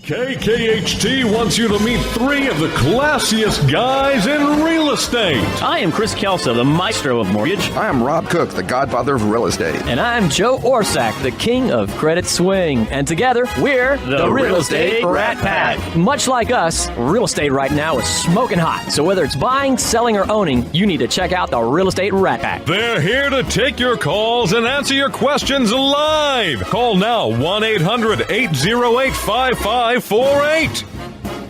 KKHT wants you to meet three of the classiest guys in real estate. I am Chris Kelso, the maestro of mortgage. I am Rob Cook, the godfather of real estate. And I'm Joe Orsack, the king of credit swing. And together, we're the Real Estate Rat Pack. Much like us, real estate right now is smoking hot. So whether it's buying, selling, or owning, you need to check out the Real Estate Rat Pack. They're here to take your calls and answer your questions live. Call now, 1-800-808-5548.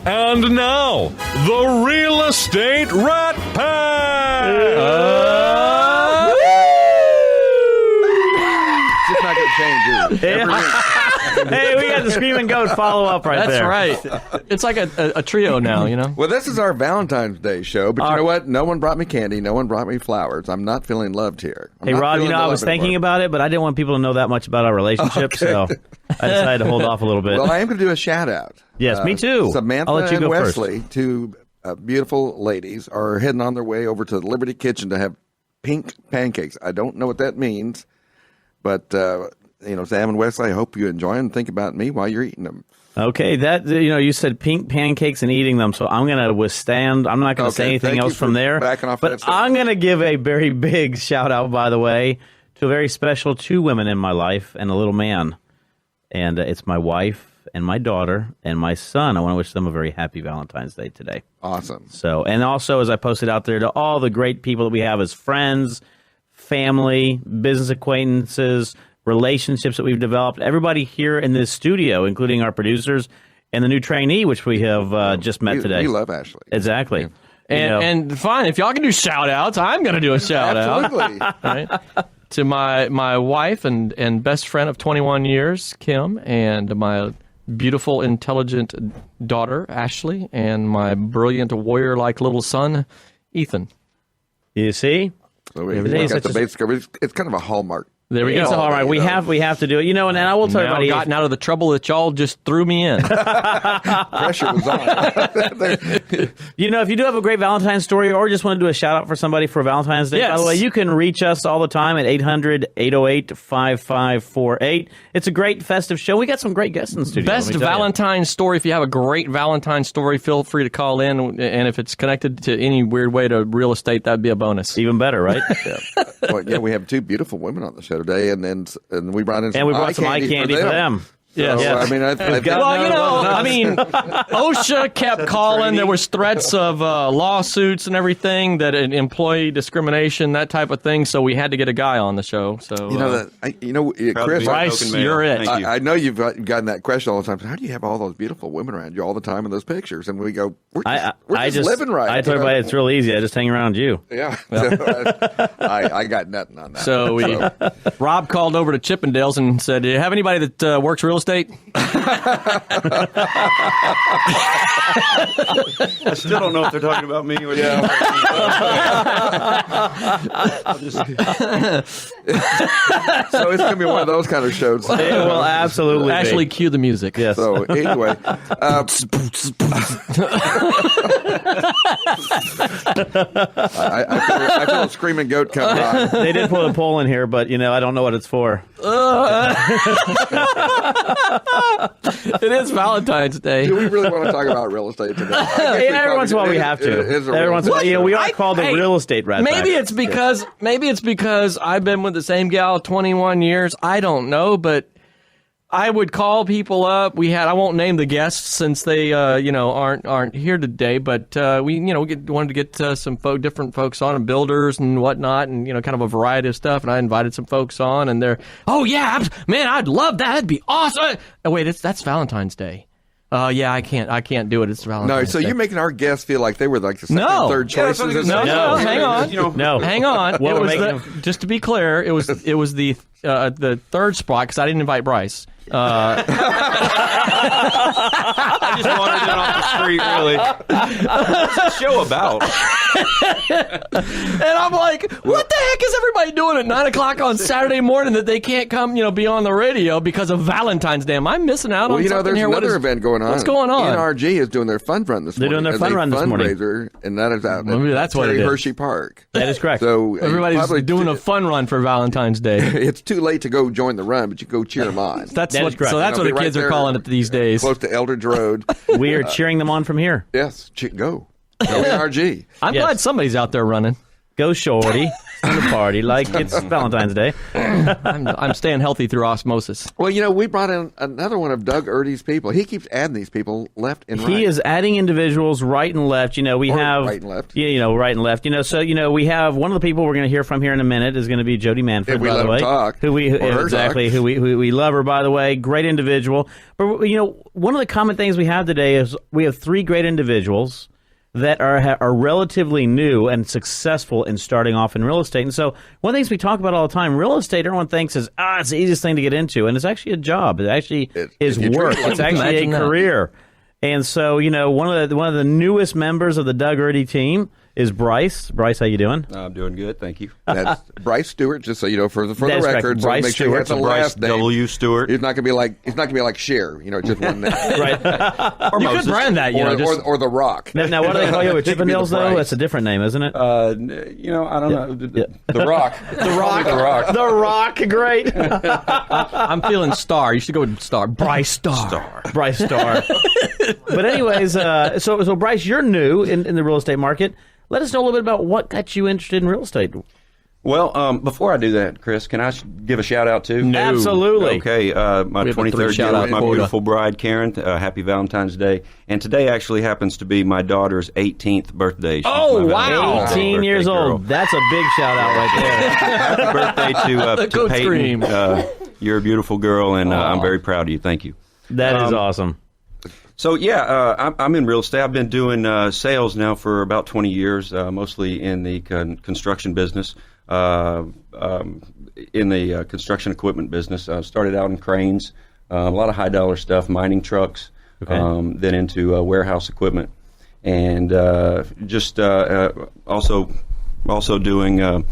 And now, the Real Estate Rat Pack! It's just not going to change, is it? Hey, we got the Screaming Goat follow-up right there. That's right. It's like a trio now, you know? Well, this is our Valentine's Day show, but you know what? No one brought me candy. No one brought me flowers. I'm not feeling loved here. Hey, Rob, I was thinking about it, but I didn't want people to know that much about our relationship, so I decided to hold off a little bit. Well, I am going to do a shout-out. Yes, me too. Samantha I'll let you and go Wesley, first. two beautiful ladies, are heading on their way over to the Liberty Kitchen to have pink pancakes. I don't know what that means, but... Sam and Wesley, I hope you enjoy them. Think about me while you're eating them. Okay, you said pink pancakes and eating them, so I'm going to withstand. I'm not going to say anything else from there. But I'm going to give a very big shout out, by the way, to a very special two women in my life and a little man. And it's my wife and my daughter and my son. I want to wish them a very happy Valentine's Day today. Awesome. So, and also, as I posted out there, to all the great people that we have as friends, family, business acquaintances, relationships that we've developed, everybody here in this studio, including our producers and the new trainee, which we have just met today. We love Ashley. Exactly. Yeah. And fine, if y'all can do shout-outs, I'm going to do a shout-out. Absolutely. Right? To my wife and best friend of 21 years, Kim, and my beautiful, intelligent daughter, Ashley, and my brilliant warrior-like little son, Ethan. You see? So we got the base cover. It's kind of a hallmark. There we go. It's a hallmark. We have to do it. And I will tell everybody. I've gotten out of the trouble that y'all just threw me in. Pressure was on. If you do have a great Valentine's story or just want to do a shout out for somebody for Valentine's Day, by the way, you can reach us all the time at 800-808-5548. It's a great festive show. We got some great guests in the studio. Best Valentine's story. If you have a great Valentine's story, feel free to call in. And if it's connected to any weird way to real estate, that'd be a bonus. Even better, right? Well, we have two beautiful women on the show today, and we brought in some eye candy for them. Yes. So, I mean, OSHA kept calling. There was threats of lawsuits and everything, that employee discrimination, that type of thing. So we had to get a guy on the show. So Chris, Bryce, you're it. I know you've gotten that question all the time. How do you have all those beautiful women around you all the time in those pictures? And we go, we're just living right. I told everybody it's real easy. I just hang around you. Yeah. So, I got nothing on that. So Rob called over to Chippendales and said, "Do you have anybody that works real estate?" I still don't know if they're talking about me or so it's going to be one of those kind of shows. It will absolutely Ashley, cue the music. Yes. So anyway, I feel a screaming goat coming on. They did put a poll in here, but I don't know what it's for. It is Valentine's Day. Do we really want to talk about real estate today? Every once in a while we have to. Every once in a while, we are called the real estate rat pack. Maybe it's because I've been with the same gal 21 years. I don't know, but I would call people up. I won't name the guests since they aren't here today, but we wanted to get some different folks on, and builders and whatnot, and kind of a variety of stuff. And I invited some folks on, and they're, oh yeah, man, I'd love that. That'd be awesome. Oh wait, that's Valentine's Day. Yeah, I can't do it. It's Valentine's Day. So Day. you're making our guests feel like they were like the second and third choices. No, hang on. Hang on. Well, just to be clear, it was the third spot because I didn't invite Bryce. I just wandered in off the street, really. What's the show about? And I'm like, what the heck is everybody doing at 9 o'clock on Saturday morning that they can't come, be on the radio because of Valentine's Day? Am I missing out on something there's here? another event going on. What's going on? NRG is doing their fun run this morning. They're doing their fun run this morning. Fundraiser, and that is out Maybe at that's what it is. Hershey Park. That is correct. So everybody's doing a fun run for Valentine's Day. It's too late to go join the run, but you go cheer them on. That's what the kids are calling it these days. Close to Eldridge Road. We are cheering them on from here. Yes, go. Go NRG. I'm glad somebody's out there running. Go shorty. In the party like it's Valentine's Day. I'm staying healthy through osmosis. Well, we brought in another one of Doug Erdy's people. He keeps adding these people left and right. He is adding individuals right and left. We have right and left. Right and left. So we have one of the people we're going to hear from here in a minute is going to be Jodi Manfred, by the way. Talk, who we love her, by the way. Great individual. But one of the common things we have today is we have three great individuals that are relatively new and successful in starting off in real estate. And so one of the things we talk about all the time, real estate, everyone thinks is, it's the easiest thing to get into. And it's actually a job. It actually is work. It's actually a career. And so, one of the newest members of the Doug Erdy team is Bryce. Bryce, how you doing? I'm doing good, thank you. That's Bryce Stewart, just so you know, for the record. So Bryce make sure you have the Bryce last name. W. Stewart. It's not going to be like Cher, just one name. Right. Or you could brand that, or The Rock. Now, what do they call you with Chippendales, though? That's a different name, isn't it? I don't know. The Rock. The Rock. The Rock. The Rock. Great. I'm feeling Star. You should go with Star. Bryce Star. Bryce Star. But anyways, so Bryce, you're new in the real estate market. Let us know a little bit about what got you interested in real estate. Well, before I do that, Chris, can I give a shout out too? No. Absolutely. Okay, my 23rd year with my beautiful bride, Karen. Happy Valentine's Day. And today actually happens to be my daughter's 18th birthday. She's wow. 18 years old. That's a big shout out right there. Happy birthday to Peyton. You're a beautiful girl, and I'm very proud of you. Thank you. That is awesome. So, I'm in real estate. I've been doing sales now for about 20 years, mostly in the construction business, in the construction equipment business. Started out in cranes, a lot of high-dollar stuff, mining trucks, then into warehouse equipment, and also doing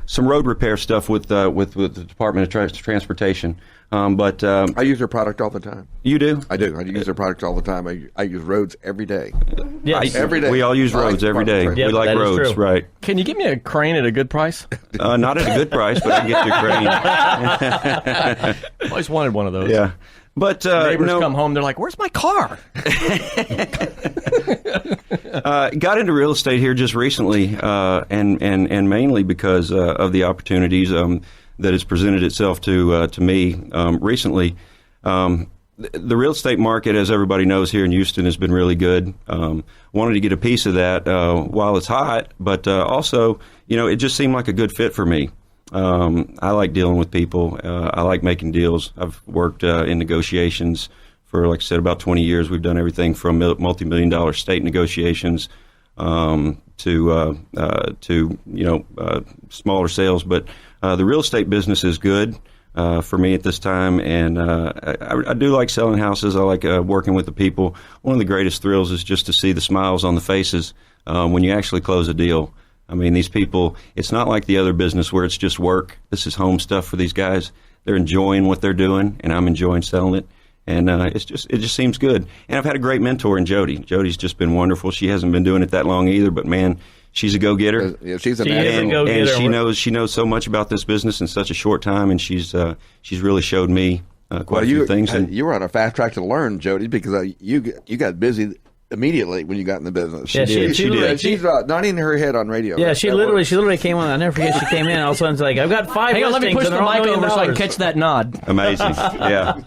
some road repair stuff with the Department of Transportation. But I use their product all the time. You do? I do. I use their product all the time. I use roads every day. Yes. Every day. We all use roads every day. Yep, we like roads, right? Can you give me a crane at a good price? Not at a good price, but I can get you a crane. I always wanted one of those. Yeah. But neighbors come home, they're like, "Where's my car?" Got into real estate here just recently, and mainly because of the opportunities that has presented itself to me recently. The real estate market, as everybody knows here in Houston, has been really good. Wanted to get a piece of that while it's hot, but also, it just seemed like a good fit for me. I like dealing with people. I like making deals. I've worked in negotiations for, like I said, about 20 years. We've done everything from multi-million-dollar state negotiations to smaller sales. But the real estate business is good for me at this time, and I do like selling houses. I like working with the people. One of the greatest thrills is just to see the smiles on the faces when you actually close a deal. I mean, these people, it's not like the other business where it's just work. This is home stuff for these guys. They're enjoying what they're doing, and I'm enjoying selling it. And it just seems good. And I've had a great mentor in Jodi. Jodi's just been wonderful. She hasn't been doing it that long either, but man, she's a go-getter. Yeah, she's a go-getter. And she knows so much about this business in such a short time, and she's really showed me quite a few things. And you were on a fast track to learn, Jodi, because you got busy immediately when you got in the business. She did. She's nodding her head on radio. Yeah, she literally came on. I'll never forget. She came in. All of a sudden, it's like, I've got 5 Hang on, let me push the mic over so I can catch that nod. Amazing. Yeah.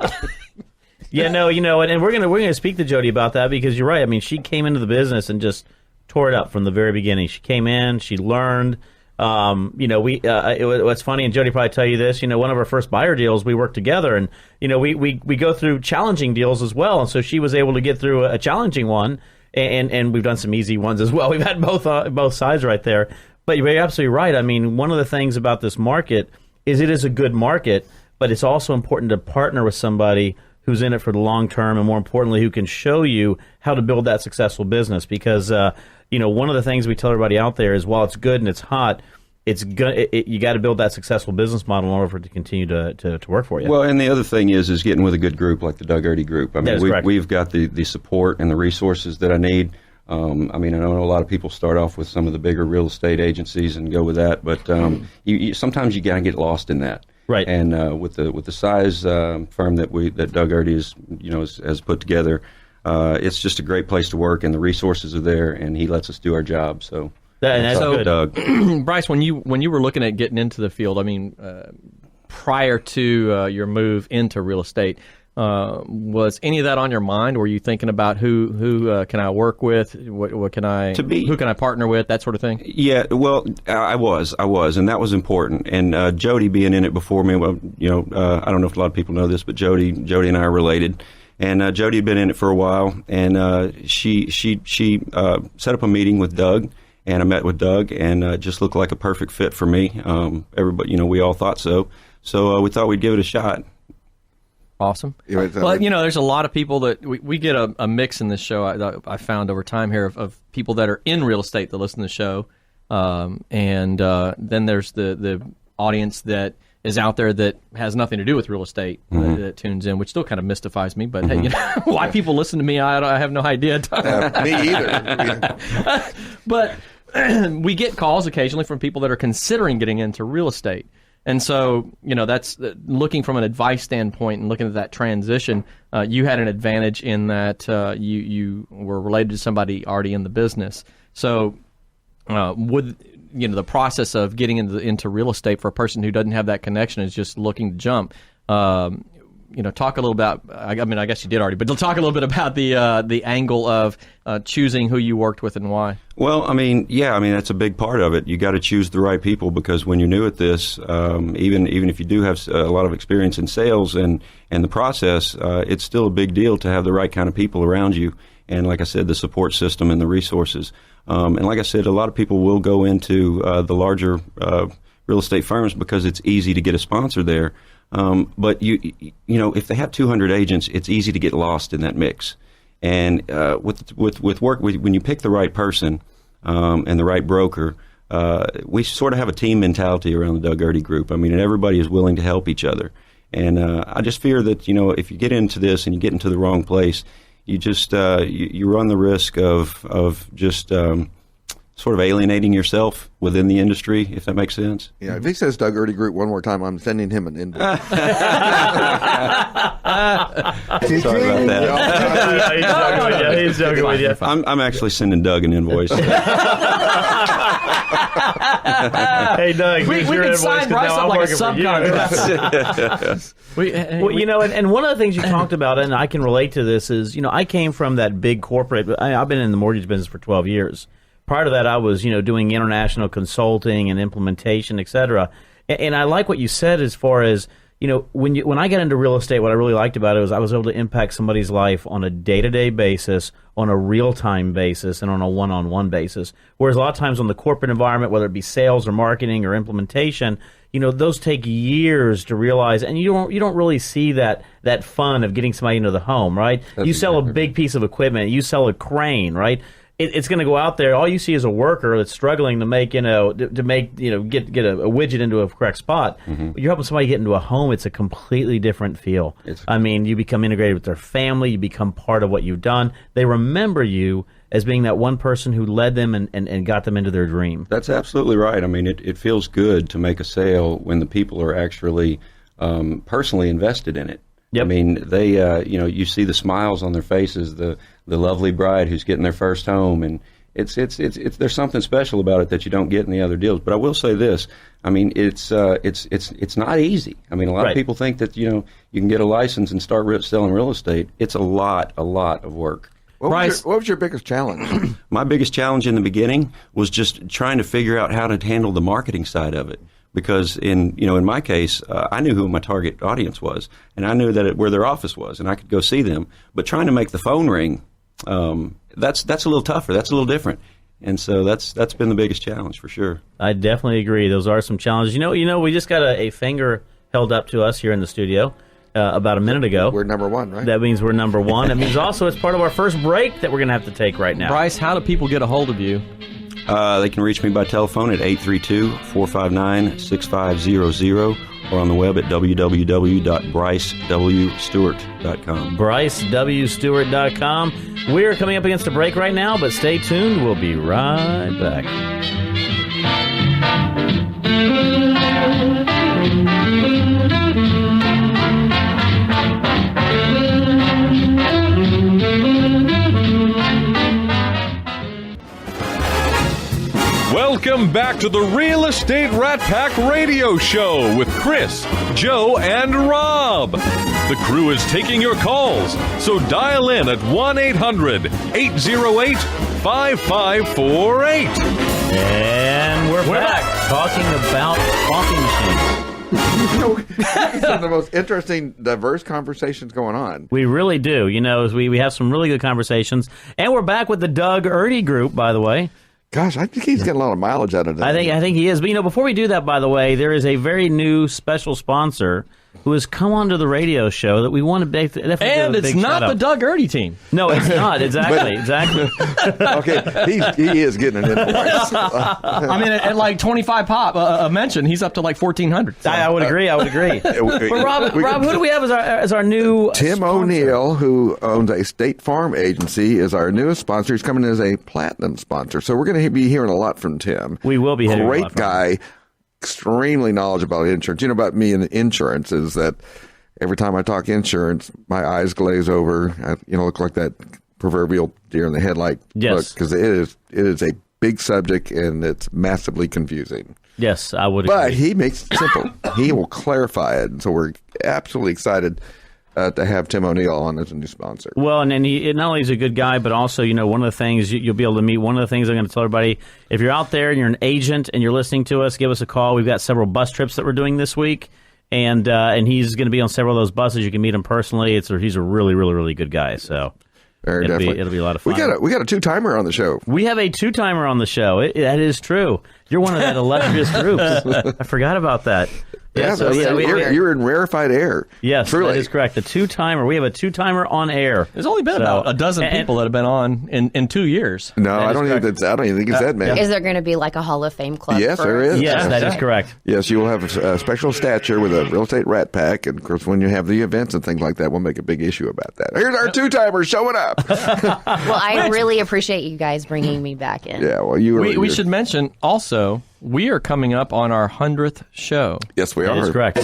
Yeah, no, and we're gonna speak to Jodi about that, because you're right. I mean, she came into the business and just tore it up from the very beginning. She came in, she learned. What's funny, and Jodi probably tell you this. One of our first buyer deals, we worked together, and we go through challenging deals as well. And so she was able to get through a challenging one, and we've done some easy ones as well. We've had both sides right there. But you're absolutely right. I mean, one of the things about this market is it is a good market, but it's also important to partner with somebody who's in it for the long term, and more importantly, who can show you how to build that successful business. Because one of the things we tell everybody out there is, while it's good and it's hot, you got to build that successful business model in order for it to continue to work for you. Well, and the other thing is getting with a good group like the Doug Erdy Group. I mean, we've got the support and the resources that I need. I know a lot of people start off with some of the bigger real estate agencies and go with that, but sometimes you got to get lost in that. Right. And with the size firm that Doug Erdy has put together, it's just a great place to work, and the resources are there, and he lets us do our job. So. That's so, good. Doug. Bryce, when you were looking at getting into the field, prior to your move into real estate, was any of that on your mind? Were you thinking about who can I work with? Who can I partner with? That sort of thing. Yeah, well, I was, and that was important. And Jodi being in it before me, well, I don't know if a lot of people know this, but Jodi and I are related. And Jodi had been in it for a while, and she set up a meeting with Doug. And I met with Doug, and it just looked like a perfect fit for me. Everybody, we all thought so. So we thought we'd give it a shot. Awesome. Well, there's a lot of people that we get a mix in this show. I found over time here of people that are in real estate that listen to the show, and then there's the audience that is out there that has nothing to do with real estate that tunes in, which still kind of mystifies me. But hey, why people listen to me, I have no idea. Me either. But we get calls occasionally from people that are considering getting into real estate. And so, that's looking from an advice standpoint and looking at that transition. You had an advantage in that you were related to somebody already in the business. So would the process of getting into real estate for a person who doesn't have that connection is just looking to jump. Talk a little about. I guess you did already, but talk a little bit about the angle of choosing who you worked with and why. Well, that's a big part of it. You got to choose the right people, because when you're new at this, even if you do have a lot of experience in sales and the process, it's still a big deal to have the right kind of people around you. And like I said, the support system and the resources. And like I said, a lot of people will go into the larger real estate firms because it's easy to get a sponsor there. But if they have 200 agents, it's easy to get lost in that mix. And with work, when you pick the right person and the right broker, we sort of have a team mentality around the Doug Erdy Group. And everybody is willing to help each other. And I just fear that if you get into this and you get into the wrong place, you just you run the risk of just sort of alienating yourself within the industry, if that makes sense. Yeah, if he says Doug Erdy Group one more time, I'm sending him an invoice. Sorry about that. He's joking with you. I'm actually sending Doug an invoice. Hey, Doug, we can sign Bryce up like a subcontract. And one of the things you talked about, and I can relate to this, is I came from that big corporate. I've been in the mortgage business for 12 years. Prior to that, I was, doing international consulting and implementation, et cetera. And I like what you said as far as, when I got into real estate, what I really liked about it was I was able to impact somebody's life on a day-to-day basis, on a real-time basis, and on a one-on-one basis. Whereas a lot of times on the corporate environment, whether it be sales or marketing or implementation, those take years to realize, and you don't really see that fun of getting somebody into the home, right? You sell a big piece of equipment, you sell a crane, right? It's going to go out there. All you see is a worker that's struggling to make, get a widget into a correct spot. Mm-hmm. You're helping somebody get into a home. It's a completely different feel. You become integrated with their family. You become part of what you've done. They remember you as being that one person who led them and got them into their dream. That's absolutely right. It feels good to make a sale when the people are actually personally invested in it. Yep. They, you see the smiles on their faces, the lovely bride who's getting their first home, and it's there's something special about it that you don't get in the other deals. But I will say this, it's not easy. A lot of people think that you can get a license and start selling real estate. It's a lot of work. What was your biggest challenge? My biggest challenge in the beginning was just trying to figure out how to handle the marketing side of it. Because in my case, I knew who my target audience was, and I knew where their office was, and I could go see them. But trying to make the phone ring, that's a little tougher. That's a little different, and so that's been the biggest challenge for sure. I definitely agree. Those are some challenges. We just got a finger held up to us here in the studio. about a minute ago. We're number one, right? That means we're number one. That means also it's part of our first break that we're going to have to take right now. Bryce, how do people get a hold of you? They can reach me by telephone at 832-459-6500 or on the web at www.brycewstewart.com. BryceWStewart.com. We're coming up against a break right now, but stay tuned. We'll be right back. Welcome back to the Real Estate Rat Pack Radio Show with Chris, Joe, and Rob. The crew is taking your calls, so dial in at 1-800-808-5548. And we're back talking about coffee machines. Some of the most interesting, diverse conversations going on. We really do. We have some really good conversations. And we're back with the Doug Erdy Group, by the way. Gosh, I think he's getting a lot of mileage out of that. I think he is. But, before we do that, by the way, there is a very new special sponsor who has come onto the radio show that we want to definitely and give a it's big not the Doug Erdy team. No, it's not. Exactly. Okay, he is getting an invoice. I mean, at like 25 pop a mention, he's up to like 1,400. So. I would agree. But Rob, who do we have as our new Tim sponsor? O'Neill, who owns a State Farm agency, is our newest sponsor. He's coming as a platinum sponsor. So we're going to be hearing a lot from Tim. We will be hearing a lot Great from guy. him. Extremely knowledgeable about insurance. About me and insurance is that every time I talk insurance, my eyes glaze over. I, look like that proverbial deer in the headlight. Yes, because it is a big subject and it's massively confusing. Yes, I would agree. But he makes it simple. He will clarify it, and so we're absolutely excited to have Tim O'Neill on as a new sponsor. Well, and he not only is a good guy, but also, one of the things you'll be able to meet. One of the things I'm going to tell everybody: if you're out there and you're an agent and you're listening to us, give us a call. We've got several bus trips that we're doing this week, and he's going to be on several of those buses. You can meet him personally. He's a really, really, really good guy. So it'll be a lot of fun. We got a 2-timer on the show. We have a 2-timer on the show. That is true. You're one of that illustrious groups. I forgot about that. You're in rarefied air. Yes, truly. That is correct. The 2-timer. We have a 2-timer on air. There's only been about a dozen people that have been on in 2 years. No, I don't even think it's that many. Is there going to be like a Hall of Fame club? Yes, there is. Yes, that is correct. Yes, you will have a special stature with a real estate rat pack, and of course, when you have the events and things like that, we'll make a big issue about that. Here's our 2-timer showing up. Well, I really appreciate you guys bringing me back in. Yeah, well, we should mention also. We are coming up on our 100th show. Yes, we are. That is correct.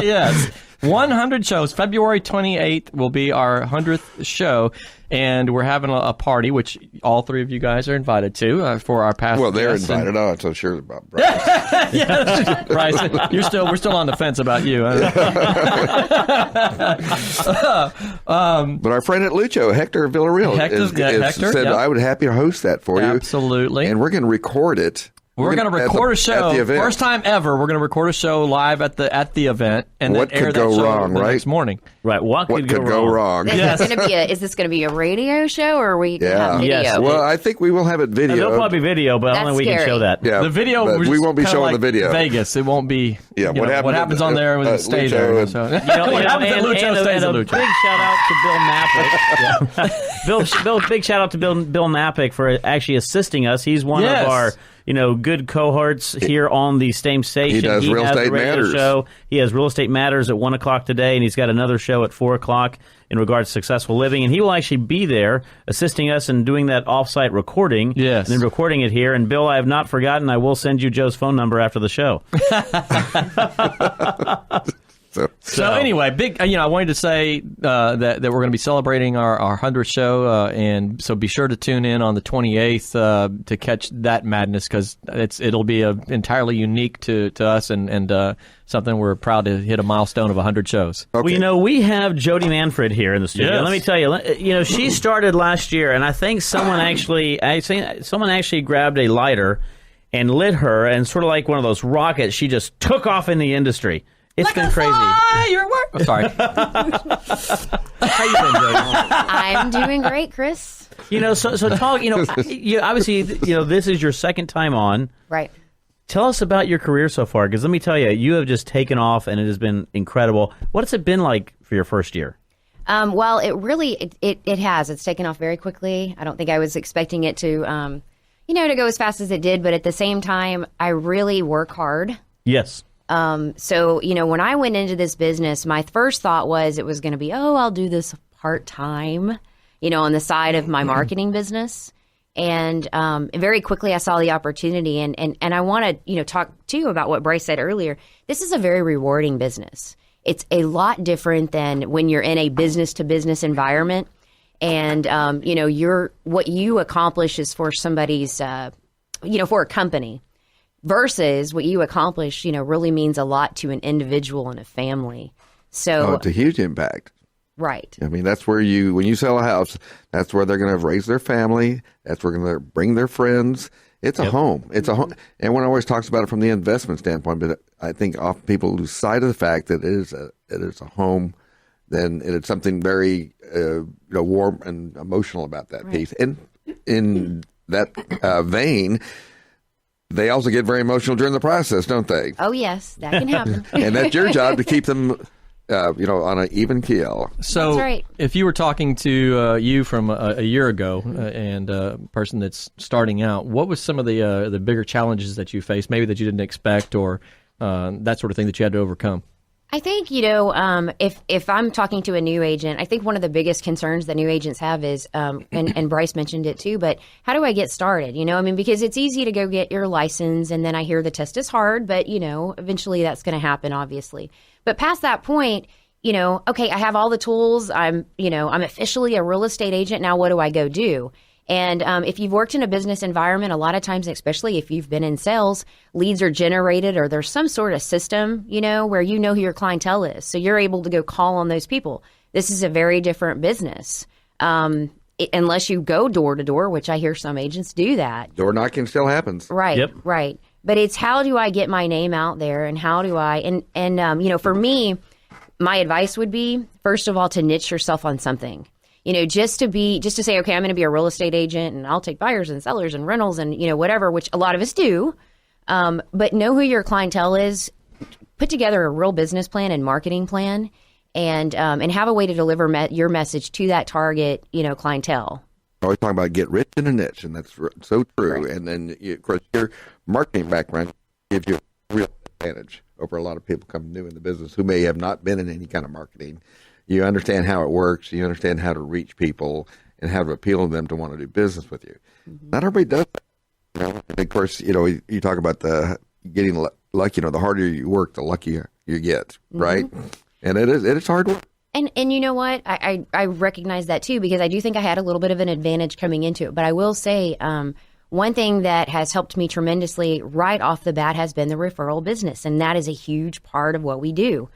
Yes. 100 shows. February 28th will be our 100th show, and we're having a party, which all three of you guys are invited to for our past. Well, they're guests. invited. I'm not so sure about Bryce. Yes, Bryce, we're still on the fence about you. But our friend at Lucho, Hector Villarreal, said I would happy to host that for you. Absolutely. And we're going to record it. We're going to record a show. First time ever, we're going to record a show live at the event, and what then air could that go show wrong, the right? next morning. Right. What could go wrong? Is this going to be a radio show, or are we going to have video? Yes. Well, I think we will have it video. There'll probably be video, but That's only we can scary. show that. Yeah, The video, but we won't be showing the video. Vegas, it won't be. Yeah, what happens on there will stay Lucho there. and- So. What happens at Lucho stays at a Lucho. big shout out to Bill Mappick. Big shout out to Bill Mappick for actually assisting us. He's one of our good cohorts here on the same station. He does Real has Estate a radio Matters. show. He has Real Estate Matters at 1 o'clock today, and he's got another show at 4 o'clock in regards to successful living. And he will actually be there assisting us in doing that off-site recording. Yes. And then recording it here. And Bill, I have not forgotten. I will send you Joe's phone number after the show. So anyway, I wanted to say that we're going to be celebrating our 100th show, and so be sure to tune in on the 28th to catch that madness, because it'll be entirely unique to us and something we're proud to hit a milestone of 100 shows. Okay. Well, we have Jodi Manfred here in the studio. Yes. Let me tell you, she started last year, and I think someone actually grabbed a lighter and lit her, and sort of like one of those rockets, she just took off in the industry. It's been crazy. Oh, sorry. How you been, Jodi? I'm doing great, Chris. So talk. Obviously, this is your second time on. Right. Tell us about your career so far, because let me tell you, you have just taken off, and it has been incredible. What has it been like for your first year? Well, it really it has. It's taken off very quickly. I don't think I was expecting it to, to go as fast as it did. But at the same time, I really work hard. Yes. So, when I went into this business, my first thought was it was going to be, I'll do this part-time, on the side of my marketing business. And very quickly I saw the opportunity. And I want to, talk to you about what Bryce said earlier. This is a very rewarding business. It's a lot different than when you're in a business-to-business environment. And, what you accomplish is for somebody's, for a company. Versus what you accomplish, really means a lot to an individual and a family. So it's a huge impact. Right. I mean, that's where when you sell a house, that's where they're going to raise their family. That's where they're going to bring their friends. It's a home. It's a home. And one always talks about it from the investment standpoint, but I think often people lose sight of the fact that it is a home. Then it's something very warm and emotional about that piece. And in that vein, they also get very emotional during the process, don't they? Oh, yes, that can happen. And that's your job to keep them, on an even keel. So that's right. If you were talking to you from a year ago and a person that's starting out, what was some of the bigger challenges that you faced, maybe that you didn't expect, or that sort of thing that you had to overcome? I think, if I'm talking to a new agent, I think one of the biggest concerns that new agents have is, and Bryce mentioned it too, but how do I get started? Because it's easy to go get your license, and then I hear the test is hard, but, eventually that's going to happen, obviously. But past that point, okay, I have all the tools. I'm officially a real estate agent. Now what do I go do? And if you've worked in a business environment, a lot of times, especially if you've been in sales, leads are generated or there's some sort of system, where who your clientele is. So you're able to go call on those people. This is a very different business. Unless you go door to door, which I hear some agents do that. Door knocking still happens. Right, Yep. Right. But it's how do I get my name out there, and how do I, for me, my advice would be, first of all, to niche yourself on something. Just to say, okay, I'm going to be a real estate agent and I'll take buyers and sellers and rentals and, whatever, which a lot of us do. But know who your clientele is, put together a real business plan and marketing plan, and have a way to deliver your message to that target, clientele. I always talk about get rich in a niche, and that's so true. Right. And then, of course, your marketing background gives you a real advantage over a lot of people coming new in the business who may have not been in any kind of marketing. You understand how it works. You understand how to reach people and how to appeal to them to want to do business with you. Mm-hmm. Not everybody does that. And of course, you talk about the getting lucky. The harder you work, the luckier you get, right? And it's hard work. And you know what? I recognize that too, because I do think I had a little bit of an advantage coming into it. But I will say one thing that has helped me tremendously right off the bat has been the referral business. And that is a huge part of what we do.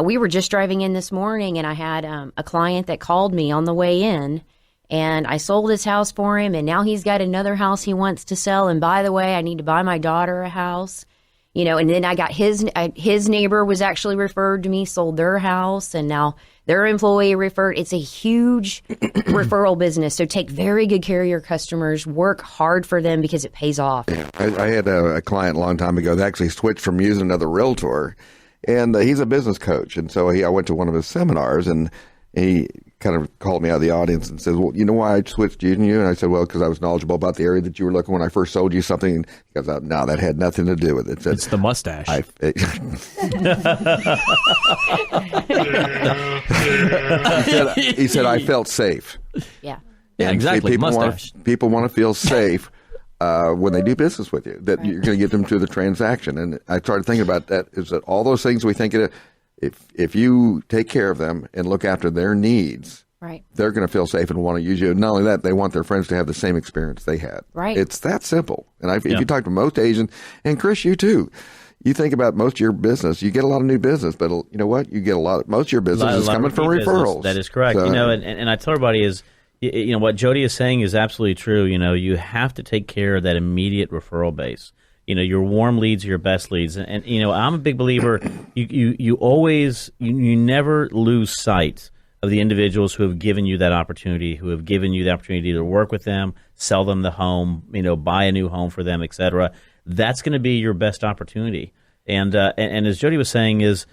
We were just driving in this morning, and I had a client that called me on the way in, and I sold his house for him, and now he's got another house he wants to sell. And by the way, I need to buy my daughter a house, and then I got his neighbor was actually referred to me, sold their house, and now their employee referred. It's a huge referral business. So take very good care of your customers, work hard for them because it pays off. Yeah, I had a client a long time ago that actually switched from using another realtor. And he's a business coach. And so I went to one of his seminars, and he kind of called me out of the audience and says, well, you know why I switched to you? And I said, well, because I was knowledgeable about the area that you were looking when I first sold you something. And he goes, no, that had nothing to do with it. It's the mustache. He said, I felt safe. Yeah. Yeah, and exactly. People want to feel safe when they do business with you, that you're going to get them through the transaction. And I started thinking about that, is that all those things we think of, if you take care of them and look after their needs, right, they're going to feel safe and want to use you. And not only that, they want their friends to have the same experience they had. Right. It's that simple. And if you talk to most agents, and Chris, you too, you think about most of your business, you get a lot of new business, but you know what? You get most of your business is coming from referrals. That is correct. So, and I tell everybody is, what Jodi is saying is absolutely true. You have to take care of that immediate referral base. Your warm leads are your best leads. And I'm a big believer, you always, you never lose sight of the individuals who have given you that opportunity, who have given you the opportunity to work with them, sell them the home, buy a new home for them, etc. that's going to be your best opportunity. And as Jodi was saying, is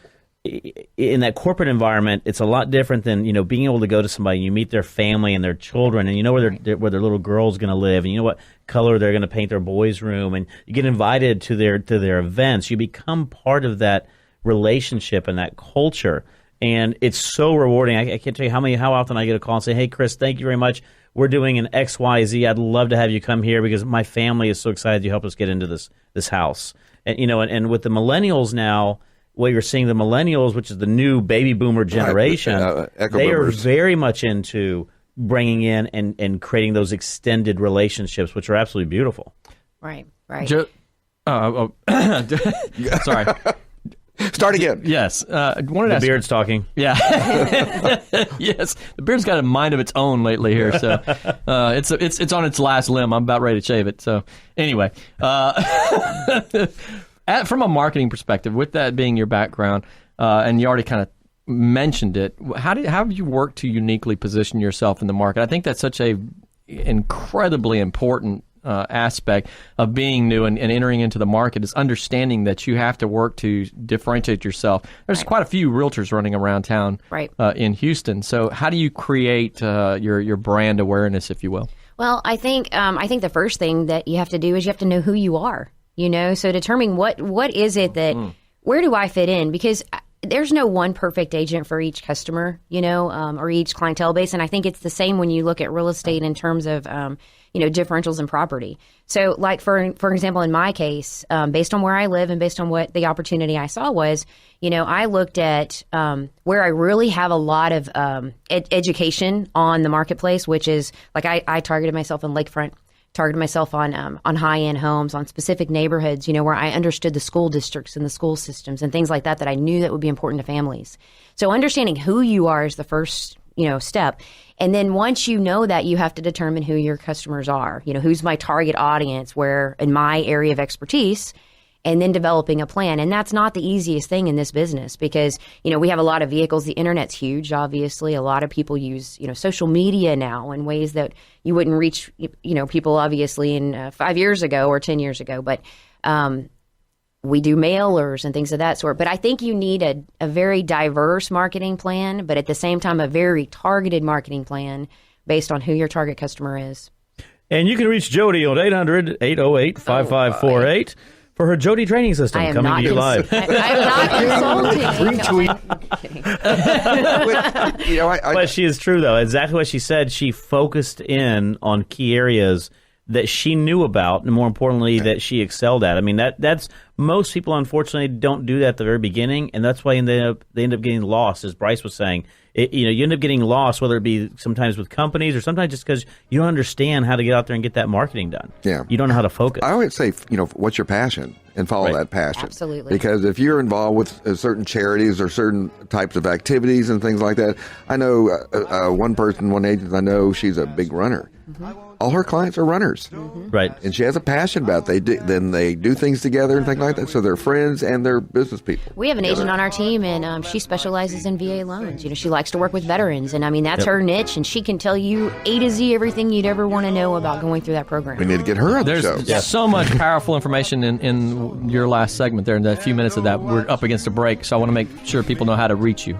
in that corporate environment, it's a lot different than, being able to go to somebody, you meet their family and their children, and you know where their little girl's going to live, and you know what color they're going to paint their boys' room, and you get invited to their events. You become part of that relationship and that culture, and it's so rewarding. I can't tell you how often I get a call and say, "Hey, Chris, thank you very much. We're doing an XYZ. I'd love to have you come here because my family is so excited you helped us get into this house." And and with the millennials now, what you're seeing, the millennials, which is the new baby boomer generation, they are very much into bringing in and creating those extended relationships, which are absolutely beautiful. Right. Sorry. Start again. Yes. I wanted to ask, beard's talking. Yeah. Yes. The beard's got a mind of its own lately here. So it's on its last limb. I'm about ready to shave it. So anyway, from a marketing perspective, with that being your background, and you already kind of mentioned it, how have you worked to uniquely position yourself in the market? I think that's such a incredibly important aspect of being new and entering into the market, is understanding that you have to work to differentiate yourself. There's quite a few realtors running around town in Houston. So how do you create your brand awareness, if you will? Well, I think the first thing that you have to do is you have to know who you are. So determine what is it that where do I fit in? Because there's no one perfect agent for each customer, or each clientele base. And I think it's the same when you look at real estate in terms of, differentials in property. So like, for example, in my case, based on where I live and based on what the opportunity I saw was, I looked at where I really have a lot of education on the marketplace, which is like I targeted myself in Lakefront. Targeted myself on high-end homes, on specific neighborhoods, where I understood the school districts and the school systems and things like that I knew that would be important to families. So understanding who you are is the first, step. And then once you know that, you have to determine who your customers are. Who's my target audience, where in my area of expertise, and then developing a plan. And that's not the easiest thing in this business because, we have a lot of vehicles. The internet's huge, obviously. A lot of people use, social media now in ways that you wouldn't reach, people obviously in 5 years ago or 10 years ago. But we do mailers and things of that sort. But I think you need a very diverse marketing plan, but at the same time, a very targeted marketing plan based on who your target customer is. And you can reach Jodi on 800-808-5548. For her Jodi training system coming to you live. I am not consulting. But she is true, though. Exactly what she said. She focused in on key areas that she knew about, and more importantly, that she excelled at. I mean, that's most people, unfortunately, don't do that at the very beginning, and that's why they end up getting lost, as Bryce was saying. You end up getting lost, whether it be sometimes with companies or sometimes just because you don't understand how to get out there and get that marketing done. Yeah. You don't know how to focus. I always say, what's your passion? And follow that passion. Absolutely. Because if you're involved with certain charities or certain types of activities and things like that, I know one agent I know, she's a big runner. Mm-hmm. All her clients are runners. Mm-hmm. Right. And she has a passion about it. Then they do things together and things like that. So they're friends and they're business people. We have an agent on our team, and she specializes in VA loans. She likes to work with veterans. And, that's her niche, and she can tell you A to Z everything you'd ever want to know about going through that program. We need to get her on the show. There's so much powerful information in your last segment there, in that few minutes of that. We're up against a break, so I want to make sure people know how to reach you.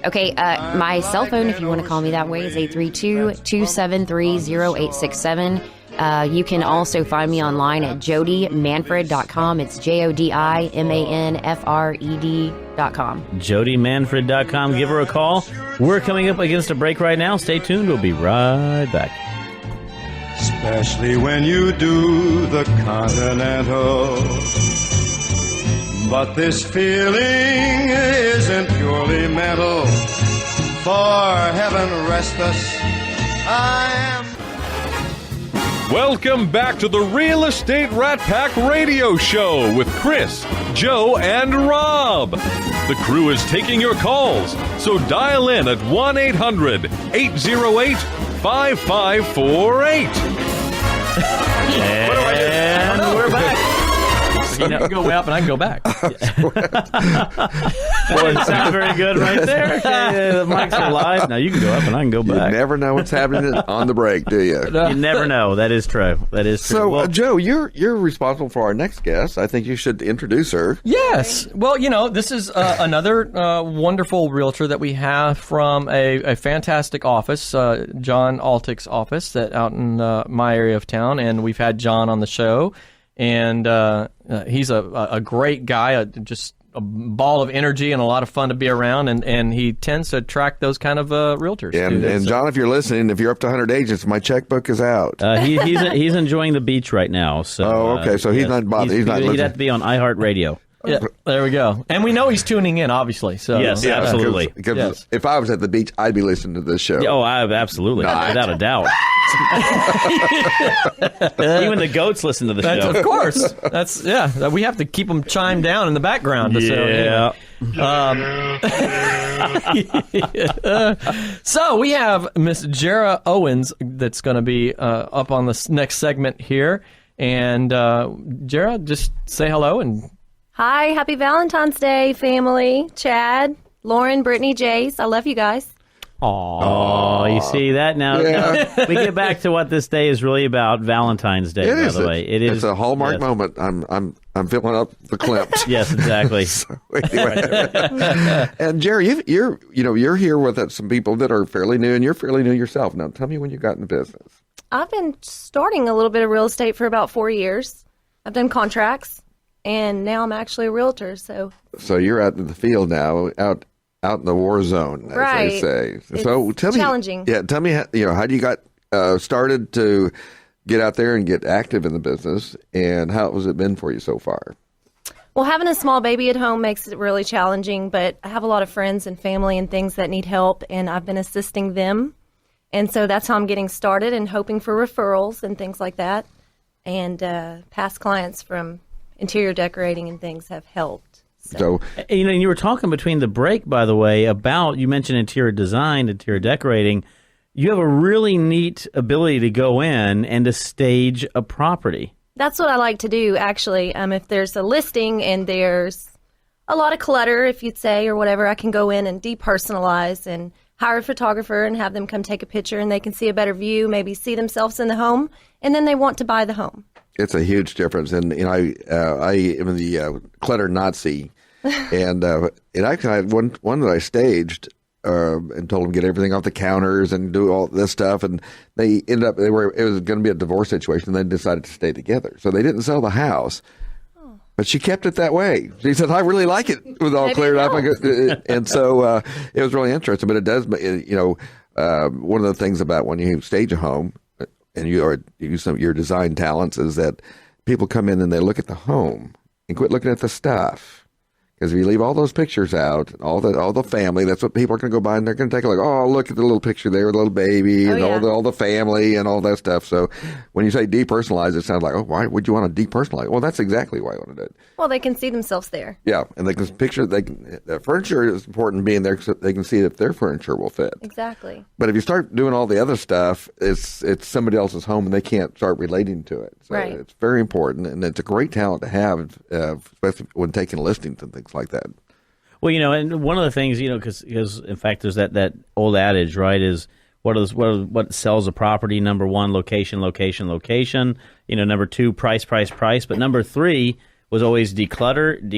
Okay, my cell phone, if you want to call me that way, is 832-273-0867. You can also find me online at jodimanfred.com. It's JODIMANFRED.com. JodiManfred.com. Give her a call. We're coming up against a break right now. Stay tuned. We'll be right back. Especially when you do the Continental. But this feeling isn't purely mental. For heaven rest us, I am. Welcome back to the Real Estate Rat Pack Radio Show with Chris, Joe, and Rob. The crew is taking your calls, so dial in at 1-800-808-5548. And we're back. You can go way up and I can go back. Sounds very good right there. Okay, the mics are live. Now you can go up and I can go back. You never know what's happening on the break, do you? You never know. That is true. That is true. So, Joe, you're responsible for our next guest. I think you should introduce her. Yes. Well, this is another wonderful realtor that we have from a fantastic office, John Altick's office, that out in my area of town, and we've had John on the show, and he's a great guy, just a ball of energy and a lot of fun to be around, and he tends to attract those kind of realtors. And John, if you're listening, if you're up to 100 agents, my checkbook is out. He's enjoying the beach right now. So, okay. So he's not bothered. He's not listening. He'd have to be on iHeartRadio. Yeah, there we go. And we know he's tuning in, obviously. So yes, absolutely. Because if I was at the beach, I'd be listening to this show. Absolutely, without a doubt. Even the goats listen to the show. Of course. We have to keep them chimed down in the background. Yeah. So we have Miss Jarrah Owens that's going to be up on this next segment here. And Jarrah, just say hello and... Hi, happy Valentine's Day, family. Chad, Lauren, Brittany, Jace. I love you guys. Oh, you see that now? We get back to what this day is really about. Valentine's Day, by the way. It's a hallmark moment. I'm filling up the clips. Yes, exactly. Anyway. And Jerry, you're here with some people that are fairly new, and you're fairly new yourself. Now, tell me when you got in the business. I've been starting a little bit of real estate for about 4 years. I've done contracts. And now I'm actually a realtor, so you're out in the field now, out in the war zone, as they say. It's so tell me, challenging. Yeah, tell me, how you got started to get out there and get active in the business, and how has it been for you so far? Well, having a small baby at home makes it really challenging, but I have a lot of friends and family and things that need help, and I've been assisting them, and so that's how I'm getting started and hoping for referrals and things like that, and past clients from interior decorating and things have helped. So and you were talking between the break, by the way, about, you mentioned interior design, interior decorating. You have a really neat ability to go in and to stage a property. That's what I like to do, actually. If there's a listing and there's a lot of clutter, if you'd say, or whatever, I can go in and depersonalize and hire a photographer and have them come take a picture, and they can see a better view, maybe see themselves in the home, and then they want to buy the home. It's a huge difference, and I am the clutter Nazi, and actually I had one that I staged and told them to get everything off the counters and do all this stuff, and they ended up it was going to be a divorce situation. And they decided to stay together, so they didn't sell the house, but she kept it that way. She said, "I really like it with all cleared up," and so it was really interesting. But it does, one of the things about when you stage a home, and you use some of your design talents, is that people come in and they look at the home and quit looking at the stuff. Because if you leave all those pictures out, all the family, that's what people are going to go by, and they're going to take a look. Oh, look at the little picture there, the little baby, and all the family and all that stuff. So when you say depersonalize, it sounds like, oh, why would you want to depersonalize? Well, that's exactly why I want to do it. Well, they can see themselves there. Yeah, and they can picture. The furniture is important being there so they can see if their furniture will fit. Exactly. But if you start doing all the other stuff, it's somebody else's home, and they can't start relating to it. So it's very important, and it's a great talent to have, especially when taking listings and things like that. Well, and one of the things, because in fact there's that old adage, right, is what sells a property? Number one, location. Number two, price. But number three was always declutter, and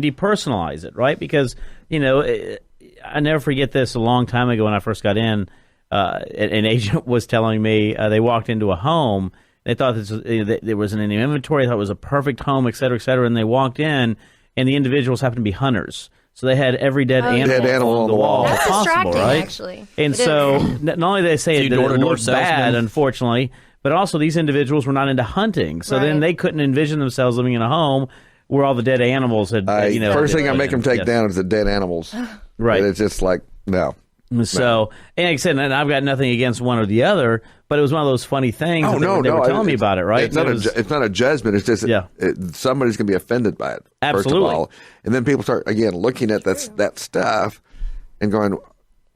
depersonalize it, right? Because, I never forget this. A long time ago when I first got in, an agent was telling me they walked into a home. They thought there wasn't any inventory. They thought it was a perfect home, et cetera, and they walked in, and the individuals happened to be hunters. So they had every dead animal on the wall That's possible, distracting, right? actually. And so not only did they say that it looked bad, unfortunately, but also these individuals were not into hunting. So then they couldn't envision themselves living in a home where all the dead animals had, First thing I make them take down is the dead animals. Right. And it's just like, no. So, and like I said, and I've got nothing against one or the other, but it was one of those funny things. They were telling me about it, right? It's not a judgment. It's just somebody's going to be offended by it. Absolutely. First of all. And then people start, again, looking at that stuff and going,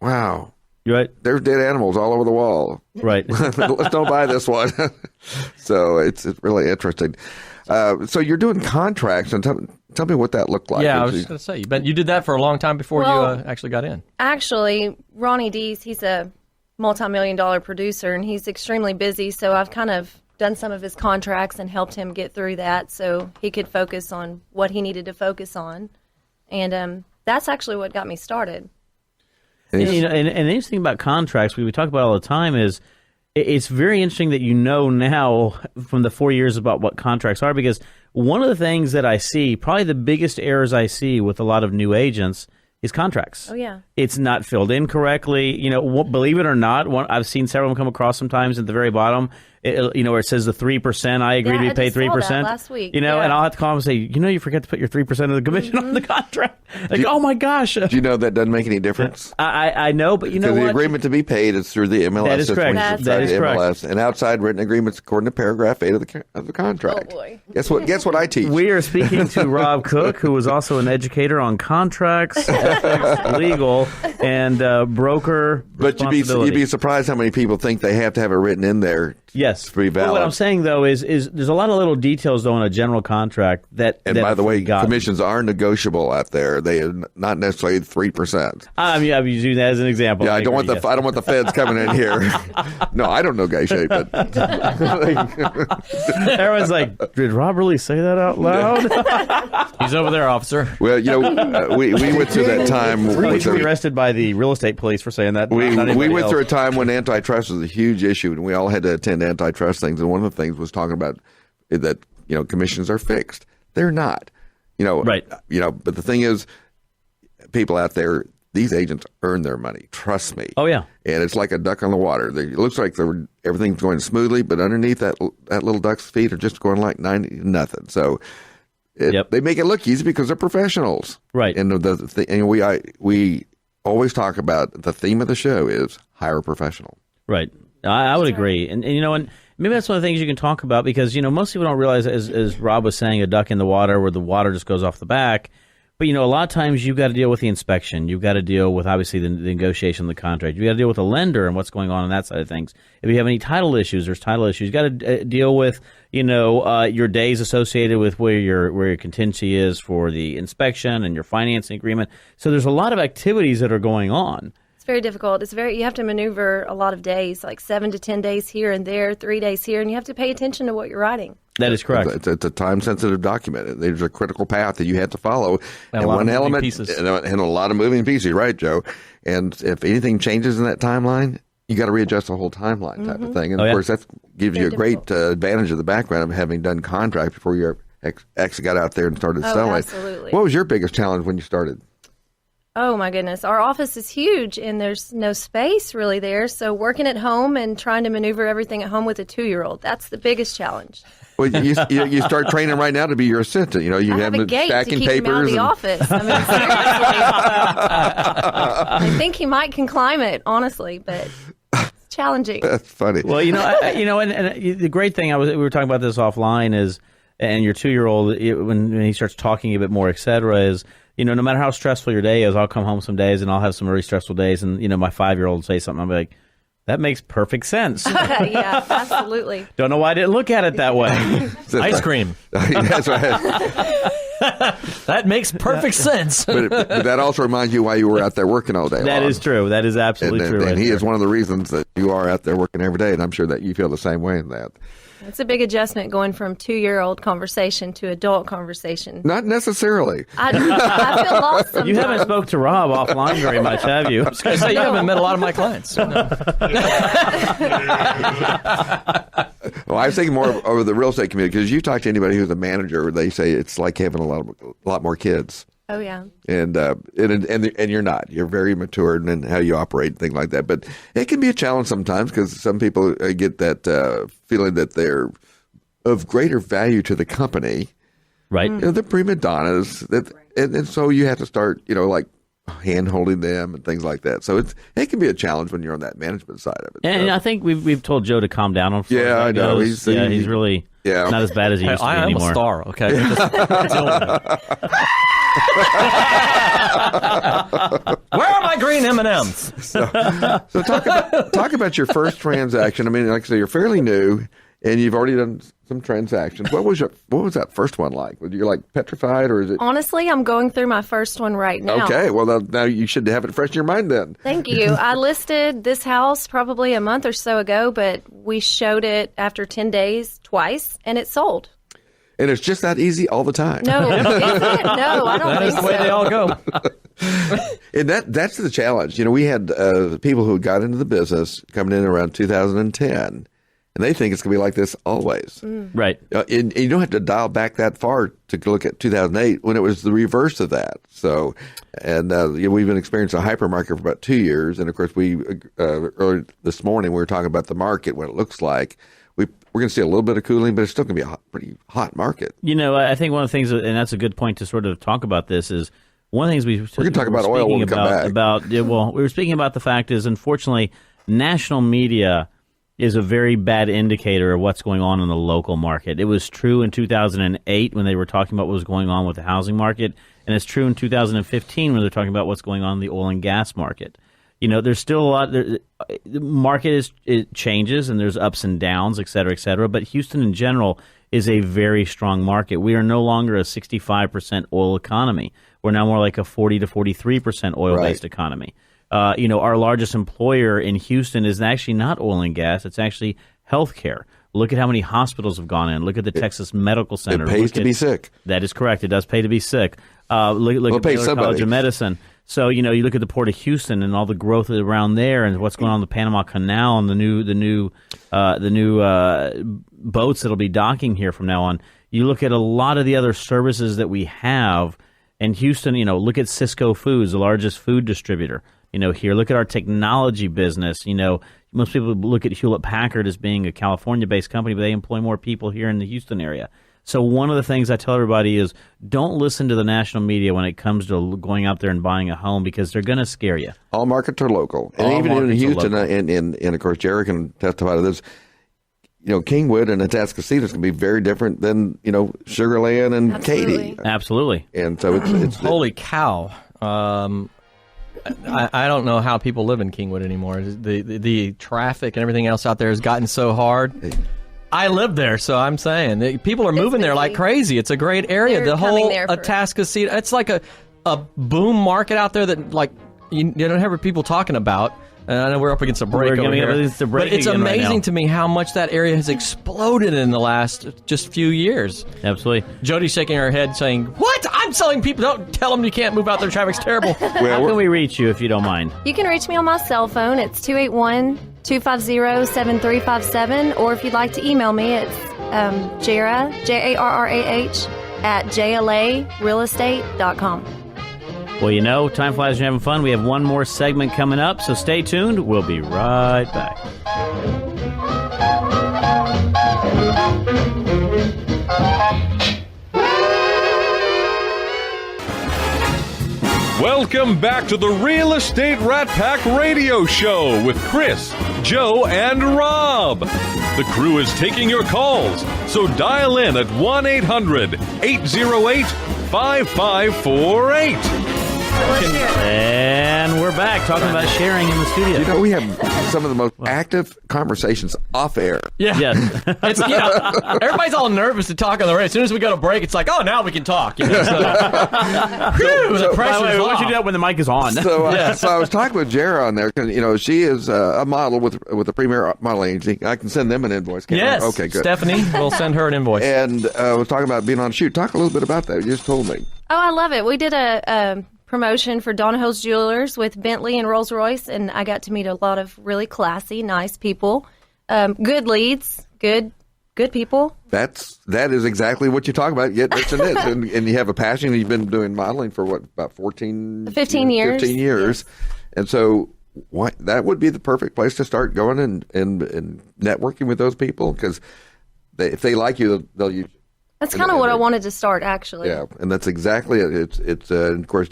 wow. Right. There's dead animals all over the wall. Right. Let's don't buy this one. So it's really interesting. So you're doing contracts, and Tell me what that looked like. Yeah, I was just going to say, but you did that for a long time before you actually got in. Actually, Ronnie Dees, he's a multi-million-dollar producer, and he's extremely busy, so I've kind of done some of his contracts and helped him get through that so he could focus on what he needed to focus on. And that's actually what got me started. And the interesting thing about contracts, we talk about all the time, is it's very interesting that you know now from the 4 years about what contracts are, because one of the things that I see, probably the biggest errors I see with a lot of new agents, is contracts. Oh, yeah. It's not filled in correctly. Believe it or not, I've seen several of them come across sometimes at the very bottom, where it says the 3%, I agree to be paid 3%. Last week. And I'll have to call them and say, you forget to put your 3% of the commission on the contract. Oh my gosh. Do you know that doesn't make any difference? I know, but you know what? The agreement to be paid is through the MLS. That is correct. That is correct. MLS, and outside written agreements according to paragraph 8 of the contract. Oh, boy. Guess what I teach? We are speaking to Rob Cook, who is also an educator on contracts, ethics, legal, and broker But you'd be surprised how many people think they have to have it written in there. Yes. To be valid. Well, what I'm saying, though, is there's a lot of little details, though, in a general contract that... And by the way, commissions are negotiable out there. They are not necessarily 3%. I'm using that as an example. Yeah, I don't want the feds coming in here. No, I don't know gay shape, but... Everyone's like, did Rob really say that out loud? He's over there, officer. Well, we went through that time... We should be arrested by the real estate police for saying that. We went through a time when antitrust was a huge issue, and we all had to attend antitrust things, and one of the things was talking about that commissions are fixed. They're not, right? But the thing is, people out there, these agents earn their money. Trust me. Oh yeah, and it's like a duck on the water. It looks like everything's going smoothly, but underneath that little duck's feet are just going like 90 nothing. So they make it look easy because they're professionals, right? And we always talk about the theme of the show is hire a professional, right? I would agree. And maybe that's one of the things you can talk about because, most people don't realize, as Rob was saying, a duck in the water where the water just goes off the back. But, a lot of times you've got to deal with the inspection. You've got to deal with, obviously, the negotiation of the contract. You've got to deal with the lender and what's going on that side of things. If you have any title issues, there's title issues. You've got to deal with, your days associated with where your contingency is for the inspection and your financing agreement. So there's a lot of activities that are going on. It's very difficult. You have to maneuver a lot of days, like 7 to 10 days here and there, 3 days here, and you have to pay attention to what you're writing. That is correct. It's a time-sensitive document. There's a critical path that you have to follow, and one element, and a lot of moving pieces, right, Joe? And if anything changes in that timeline, you got to readjust the whole timeline type of thing. And of course, that gives you a great advantage of the background of having done contract before you actually got out there and started selling. Absolutely. What was your biggest challenge when you started? Oh, my goodness. Our office is huge, and there's no space really there. So working at home and trying to maneuver everything at home with a 2-year-old, that's the biggest challenge. Well, you start training right now to be your assistant. You have a gate stacking to keep papers him out of the office. I mean, seriously. I think he can climb it, honestly, but it's challenging. That's funny. Well, and the great thing we were talking about this offline is, and your 2-year-old when he starts talking a bit more, et cetera, is. No matter how stressful your day is, I'll come home some days and I'll have some really stressful days. And, my 5-year-old will say something. I'll be like, that makes perfect sense. Yeah, absolutely. Don't know why I didn't look at it that way. Ice cream. That's right. That makes perfect sense. but that also reminds you why you were out there working all day long. That is true. That is absolutely true. And he is one of the reasons that you are out there working every day. And I'm sure that you feel the same way in that. It's a big adjustment going from 2-year-old conversation to adult conversation. Not necessarily. I feel lost sometimes. You haven't spoke to Rob offline very much, have you? I was going to say, you haven't met a lot of my clients. Well, I was thinking more over the real estate community because you talk to anybody who's a manager, they say it's like having a lot more kids. Oh yeah, and you're not. You're very mature in how you operate and things like that. But it can be a challenge sometimes because some people get that feeling that they're of greater value to the company. Right. They're prima donnas, and so you have to start, like hand holding them and things like that. So it can be a challenge when you're on that management side of it. And I think we've told Joe to calm down on. Yeah, I know. He's really not as bad as he used to be anymore. I am a star. Okay. Where are my green M&Ms? So talk about your first transaction. I mean, like I say, you're fairly new, And you've already done some transactions. What was that first one like? Were you like petrified, or is it? Honestly, I'm going through my first one right now. Okay, well now you should have it fresh in your mind then. Thank you. I listed this house probably a month or so ago, but we showed it after 10 days twice, and it sold. And it's just that easy all the time. No, is it? No, I don't think so. That's the way they all go. And that's the challenge. We had people who got into the business coming in around 2010. And they think it's going to be like this always. Right. And you don't have to dial back that far to look at 2008 when it was the reverse of that. So, and we've been experiencing a hypermarket for about 2 years. And, of course, earlier this morning we were talking about the market, what it looks like. We're going to see a little bit of cooling, but it's still going to be a pretty hot market. I think one of the things, and that's a good point to sort of talk about this, is one of the things we're going to talk about oil when we come back. We were speaking about the fact is, unfortunately, national media is a very bad indicator of what's going on in the local market. It was true in 2008 when they were talking about what was going on with the housing market, and it's true in 2015 when they're talking about what's going on in the oil and gas market. There's still a lot. The market it changes, and there's ups and downs, et cetera, but Houston in general is a very strong market. We are no longer a 65% oil economy. We're now more like a 40 to 43% oil-based economy. Our largest employer in Houston is actually not oil and gas. It's actually healthcare. Look at how many hospitals have gone in. Look at the Texas Medical Center. It pays to be sick. That is correct. It does pay to be sick. Look at Baylor College of Medicine. So, you look at the Port of Houston and all the growth around there and what's going on in the Panama Canal and the new boats that'll be docking here from now on. You look at a lot of the other services that we have in Houston. Look at Cisco Foods, the largest food distributor. Here, look at our technology business. Most people look at Hewlett-Packard as being a California-based company, but they employ more people here in the Houston area. So one of the things I tell everybody is don't listen to the national media when it comes to going out there and buying a home, because they're going to scare you. All markets are local. And even in Houston, and of course, Jarrah can testify to this, Kingwood and Atascocita is going to be very different than, Sugar Land and Katy. Absolutely. And so it's holy cow. I don't know how people live in Kingwood anymore. The traffic and everything else out there has gotten so hard. I live there, so I'm saying people are moving there like crazy. It's a great area. The whole Atascocita, it's like a boom market out there that you don't hear people talking about. And I know we're up against a break over here, but it's amazing to me how much that area has exploded in the last just few years. Absolutely. Jody's shaking her head saying, "What? I'm selling people. Don't tell them you can't move out there. Traffic's terrible." How can we reach you if you don't mind? You can reach me on my cell phone. It's 281-250-7357. Or if you'd like to email me, it's Jarrah, Jarrah, at jlarealestate.com. Well, time flies when you're having fun. We have one more segment coming up, so stay tuned. We'll be right back. Welcome back to the Real Estate Rat Pack Radio Show with Chris, Joe, and Rob. The crew is taking your calls, so dial in at 1-800-808-5548. And we're back talking about sharing in the studio. We have some of the most active conversations off air. Yeah. Yes. It's, everybody's all nervous to talk on the radio. As soon as we go to break, it's like, oh, now we can talk. The pressure's what should you do when the mic is on? So I was talking with Jarrah on there because, she is a model with a premier modeling agency. I can send them an invoice. Yes. Okay, good. Stephanie will send her an invoice. And I was talking about being on a shoot. Talk a little bit about that. You just told me. Oh, I love it. We did a promotion for Donahoe's Jewelers with Bentley and Rolls-Royce, and I got to meet a lot of really classy, nice people, good leads, good people. That is exactly what you talk about. Yet it's and you have a passion. You've been doing modeling for about 15 years. Yes. And so that would be the perfect place to start going and networking with those people, because if they like you, they'll use you. That's kind of what I wanted to start, actually. Yeah, and that's exactly it. It's of course,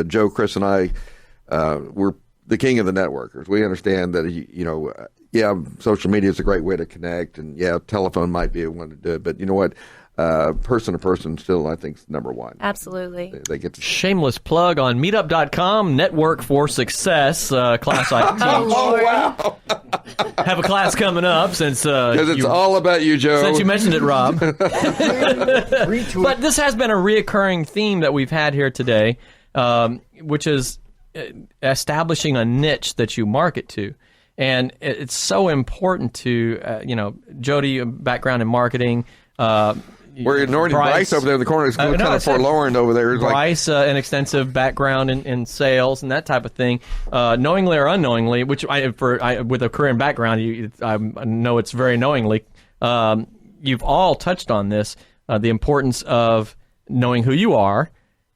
Joe, Chris, and I, we're the king of the networkers. We understand that, social media is a great way to connect, and telephone might be a one to do it. But you know what? person to person still, I think, is number one. Absolutely. They get to Shameless plug on meetup.com, Network for Success class I teach. Oh, wow. Have a class coming up since because it's all about you, Joe. Since you mentioned it, Rob. But this has been a reoccurring theme that we've had here today, which is establishing a niche that you market to. And it's so important to, Jodi, background in marketing. We're ignoring Bryce over there in the corner. It's kind of forlorn over there. Bryce, an extensive background in sales and that type of thing, knowingly or unknowingly, which with a career and background, I know it's very knowingly. You've all touched on this, the importance of knowing who you are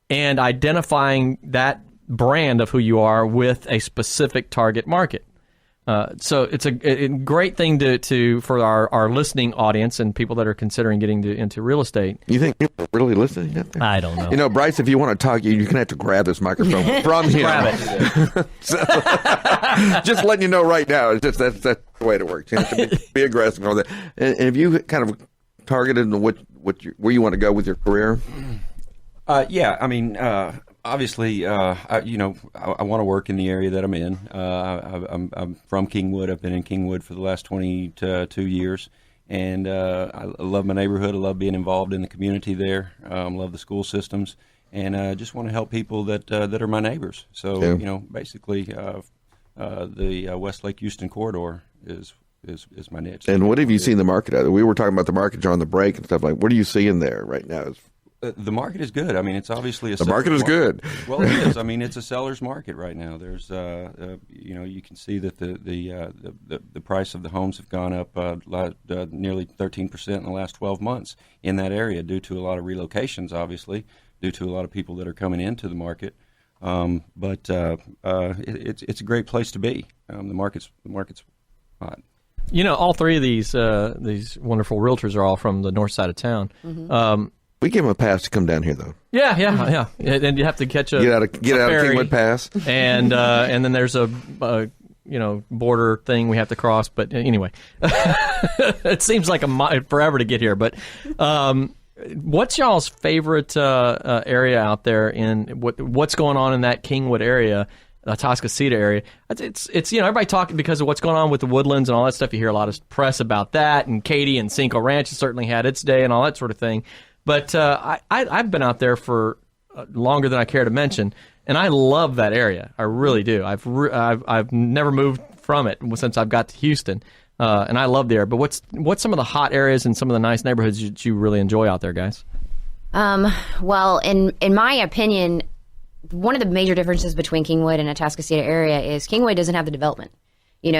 and identifying that brand of who you are with a specific target market. So it's a great thing to for our listening audience and people that are considering getting into real estate. You think people are really listening out there? I don't know. Bryce, if you want to talk, you're going to have to grab this microphone from him. Grab it. So, just letting you know right now, it's just that's the way it works. You have to be aggressive on that. And have you kind of targeted where you want to go with your career? Yeah, I mean. Obviously, I want to work in the area that I'm in. I'm from Kingwood. I've been in Kingwood for the last 22 years, and I love my neighborhood. I love being involved in the community there. Love the school systems, and just want to help people that are my neighbors. So, basically, the West Lake Houston corridor is my niche. And what have you seen the market at? We were talking about the market during the break and stuff like. What are you seeing there right now? The market is good. I mean, it's obviously the market is good. Well, it is. I mean, it's a seller's market right now. There's, you can see that the price of the homes have gone up nearly 13% in the last 12 months in that area due to a lot of relocations, obviously, due to a lot of people that are coming into the market. But it's a great place to be. The market's hot. All three of these wonderful realtors are all from the north side of town. Mm-hmm. We give them a pass to come down here, though. Yeah. And you have to catch get out of Kingwood Pass, and then there's a border thing we have to cross. But anyway, it seems like forever to get here. But what's y'all's favorite area out there? What's going on in that Kingwood area? Atascocita area. It's everybody talking because of what's going on with the Woodlands and all that stuff. You hear a lot of press about that, and Katy and Cinco Ranch has certainly had its day and all that sort of thing. But I've been out there for longer than I care to mention, and I love that area. I really do. I've never moved from it since I've got to Houston, and I love the area. But what's some of the hot areas and some of the nice neighborhoods that you really enjoy out there, guys? Well, in my opinion, one of the major differences between Kingwood and Atascocita area is Kingwood doesn't have the development.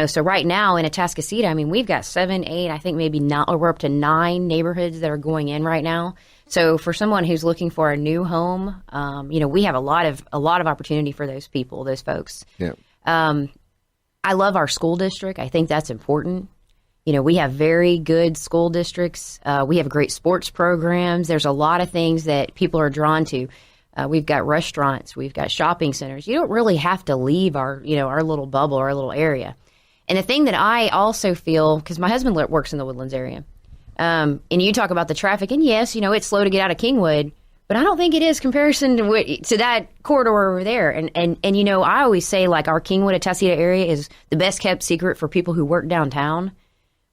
So right now in Atascocita, I mean, we've got 7, 8, I think maybe we're up to 9 neighborhoods that are going in right now. So for someone who's looking for a new home, we have a lot of opportunity for those people, those folks. Yeah. I love our school district. I think that's important. We have very good school districts. We have great sports programs. There's a lot of things that people are drawn to. We've got restaurants. We've got shopping centers. You don't really have to leave our little bubble, our little area. And the thing that I also feel, because my husband works in the Woodlands area, and you talk about the traffic, and yes, it's slow to get out of Kingwood, but I don't think it is comparison to that corridor over there. And I always say, like, our Kingwood, Atascocita area is the best kept secret for people who work downtown,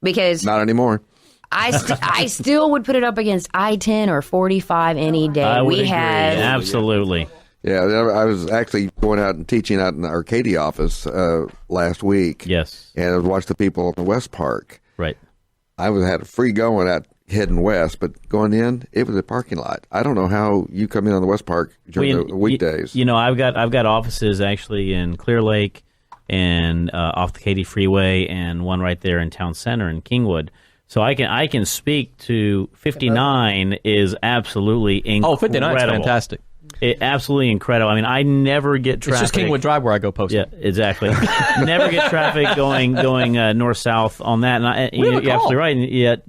because not anymore. I still would put it up against I-10 or 45 any day. I would agree. Absolutely. Yeah, I was actually going out and teaching out in the Arcadia office last week. Yes. And I watched the people in the West Park. Right. I had a free going out heading west, but going in, it was a parking lot. I don't know how you come in on the West Park during the weekdays. I've got offices actually in Clear Lake and off the Katy Freeway, and one right there in Town Center in Kingwood. So I can speak to 59 is absolutely incredible. 59 is fantastic. Absolutely incredible. I mean, I never get traffic. It's just Kingwood Drive where I go post. Yeah, exactly. Never get traffic going north south on that. And you're absolutely right. And yet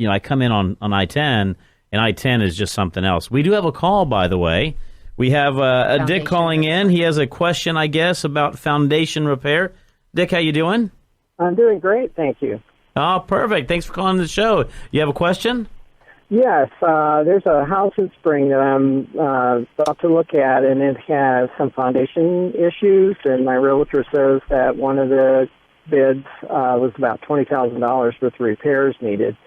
I come in on I-10, and I-10 is just something else. We do have a call, by the way. We have a Dick calling in. He has a question, I guess, about foundation repair. Dick, how you doing? I'm doing great, thank you. Oh, perfect. Thanks for calling the show. You have a question? Yes, there's a house in Spring that I'm about to look at, and it has some foundation issues, and my realtor says that one of the bids was about $20,000 worth of repairs needed.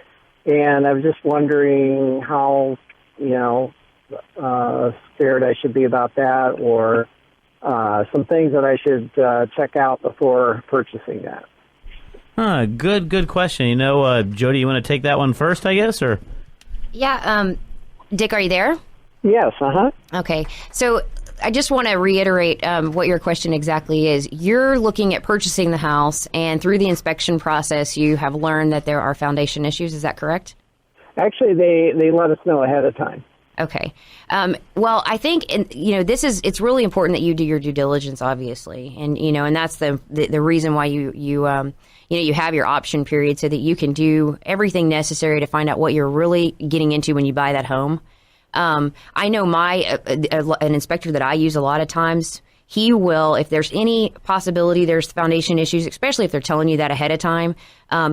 And I'm just wondering how, scared I should be about that, or some things that I should check out before purchasing that. Good question. Jodi, you want to take that one first, I guess, or? Yeah, Dick, are you there? Yes, Okay, so I just want to reiterate what your question exactly is. You're looking at purchasing the house, and through the inspection process, you have learned that there are foundation issues. Is that correct? Actually, they let us know ahead of time. Okay. Well, I think, it's really important that you do your due diligence, obviously. And that's the reason why you have your option period, so that you can do everything necessary to find out what you're really getting into when you buy that home. I know an inspector that I use a lot of times, he will, if there's any possibility there's foundation issues, especially if they're telling you that ahead of time,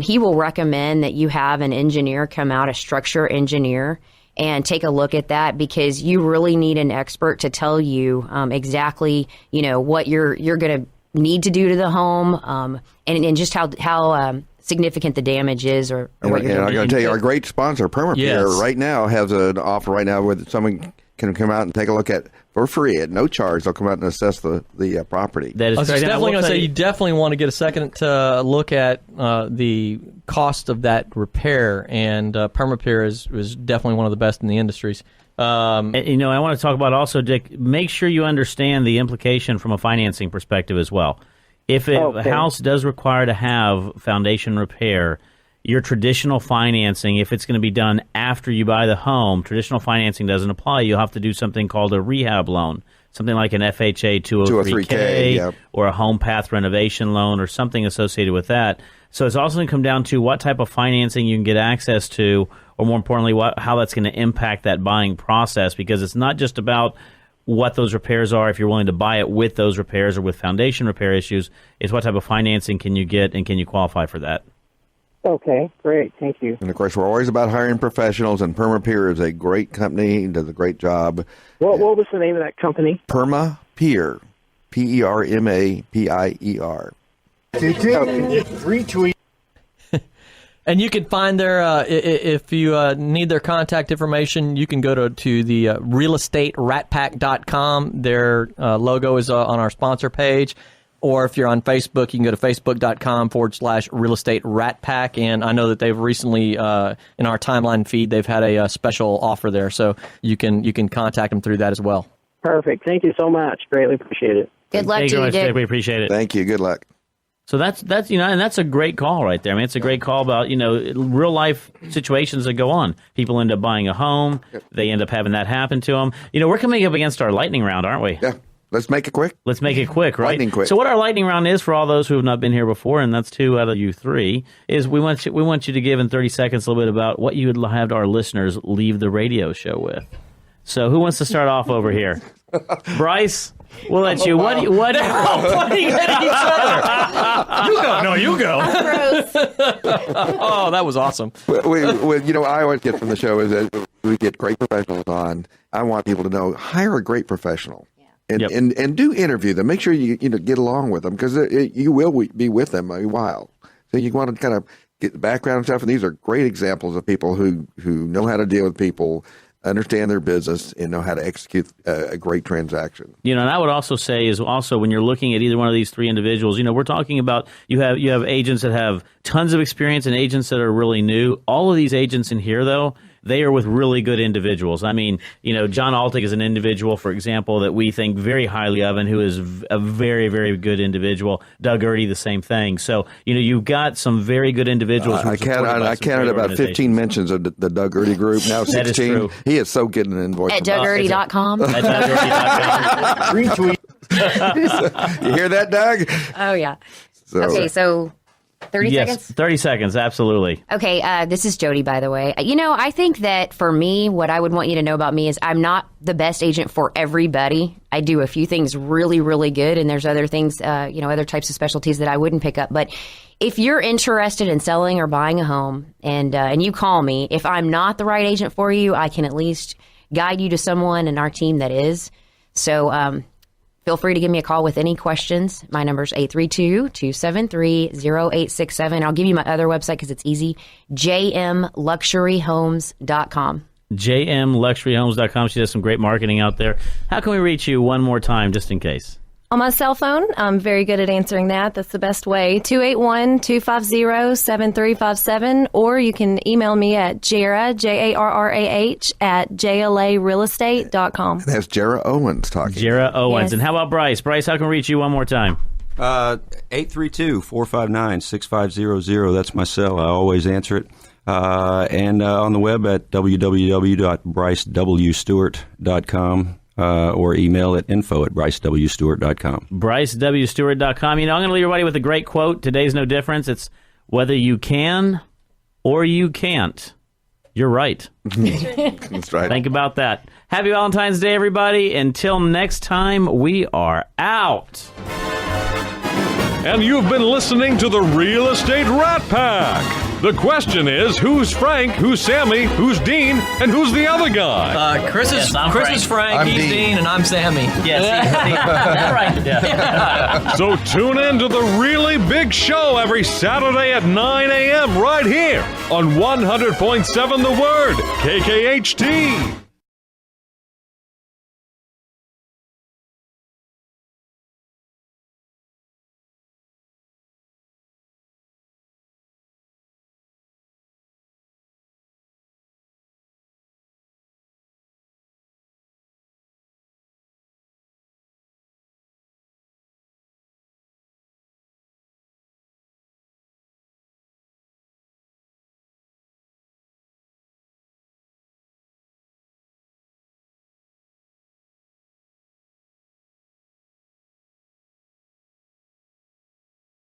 he will recommend that you have an engineer come out, a structure engineer, and take a look at that, because you really need an expert to tell you exactly, what you're going to need to do to the home, and just how significant the damage is, or what you're doing. I'm going to tell you, our great sponsor, Permapure, right now has an offer right now where someone can come out and take a look at for free at no charge. They'll come out and assess the property. That is definitely going to say you definitely want to get a second to look at the cost of that repair, and Permapure is definitely one of the best in the industries. I want to talk about also, Dick, make sure you understand the implication from a financing perspective as well. If a house does require to have foundation repair, your traditional financing, if it's going to be done after you buy the home, traditional financing doesn't apply. You'll have to do something called a rehab loan, something like an FHA 203K or a home path renovation loan or something associated with that. So it's also going to come down to what type of financing you can get access to, or more importantly, how that's going to impact that buying process, because it's not just about what those repairs are, if you're willing to buy it with those repairs or with foundation repair issues. It's what type of financing can you get, and can you qualify for that? Okay, great. Thank you. And, of course, we're always about hiring professionals, and Permapure is a great company and does a great job. What was the name of that company? Permapure, Permapier. Retweet. And you can find their, if you need their contact information, you can go to the realestateratpack.com. Their logo is on our sponsor page. Or if you're on Facebook, you can go to facebook.com/realestateratpack. And I know that they've recently, in our timeline feed, they've had a special offer there. So you can contact them through that as well. Perfect. Thank you so much. Greatly appreciate it. Good luck to you, Dick. We appreciate it. Thank you. Good luck. So that's and that's a great call right there. I mean, it's a great call about real life situations that go on. People end up buying a home. They end up having that happen to them. We're coming up against our lightning round, aren't we? Yeah. Let's make it quick. Let's make it quick, right? Lightning quick. So what our lightning round is, for all those who have not been here before, and that's 2 out of you 3, is we want you to give in 30 seconds a little bit about what you would have our listeners leave the radio show with. So who wants to start off over here? Bryce, we'll let you. What do you pointing at each other? You go. No, you go. Oh, that was awesome. I always get from the show is that we get great professionals on. I want people to know, hire a great professional. And do interview them. Make sure you get along with them, because you will be with them a while. So you want to kind of get the background and stuff. And these are great examples of people who know how to deal with people, understand their business, and know how to execute a great transaction. And I would also say is also when you're looking at either one of these 3 individuals, we're talking about you have agents that have tons of experience and agents that are really new. All of these agents in here, though, they are with really good individuals. I mean, John Altick is an individual, for example, that we think very highly of, and who is a very, very good individual. Doug Erdy, the same thing. So, you've got some very good individuals. I counted about 15 mentions of the Doug Erdy group. Now 16. That is true. He is so good in invoice. At DougErdy.com. At DougErdy.com. Retweet. You hear that, Doug? Oh, yeah. Okay, so 30 seconds? 30 seconds, absolutely. Okay, this is Jodi, by the way. I think that for me, what I would want you to know about me is I'm not the best agent for everybody. I do a few things really, really good, and there's other things, other types of specialties that I wouldn't pick up. But if you're interested in selling or buying a home and you call me, if I'm not the right agent for you, I can at least guide you to someone in our team that is. So feel free to give me a call with any questions. My number is 832-273-0867. I'll give you my other website because it's easy, jmluxuryhomes.com. jmluxuryhomes.com. She does some great marketing out there. How can we reach you one more time, just in case? On my cell phone, I'm very good at answering that. That's the best way. 281-250-7357. Or you can email me at Jarrah, Jarrah, at jlarealestate.com. That's Jarrah Owens talking. Jarrah Owens. Yes. And how about Bryce? Bryce, how can we reach you one more time? 832-459-6500. That's my cell. I always answer it. And on the web at www.brycewstewart.com. Or email at info@brycewstewart.com. brycewstewart.com. I'm going to leave everybody with a great quote. Today's no difference. It's whether you can or you can't, you're right. That's right. Think about that. Happy Valentine's Day, everybody. Until next time, we are out. And you've been listening to the Real Estate Rat Pack. The question is, who's Frank, who's Sammy, who's Dean, and who's the other guy? Chris is Frank, I'm he's Dean. and I'm Sammy. Yes, right. Yeah. So tune in to the really big show every Saturday at 9 a.m. right here on 100.7 The Word, KKHT.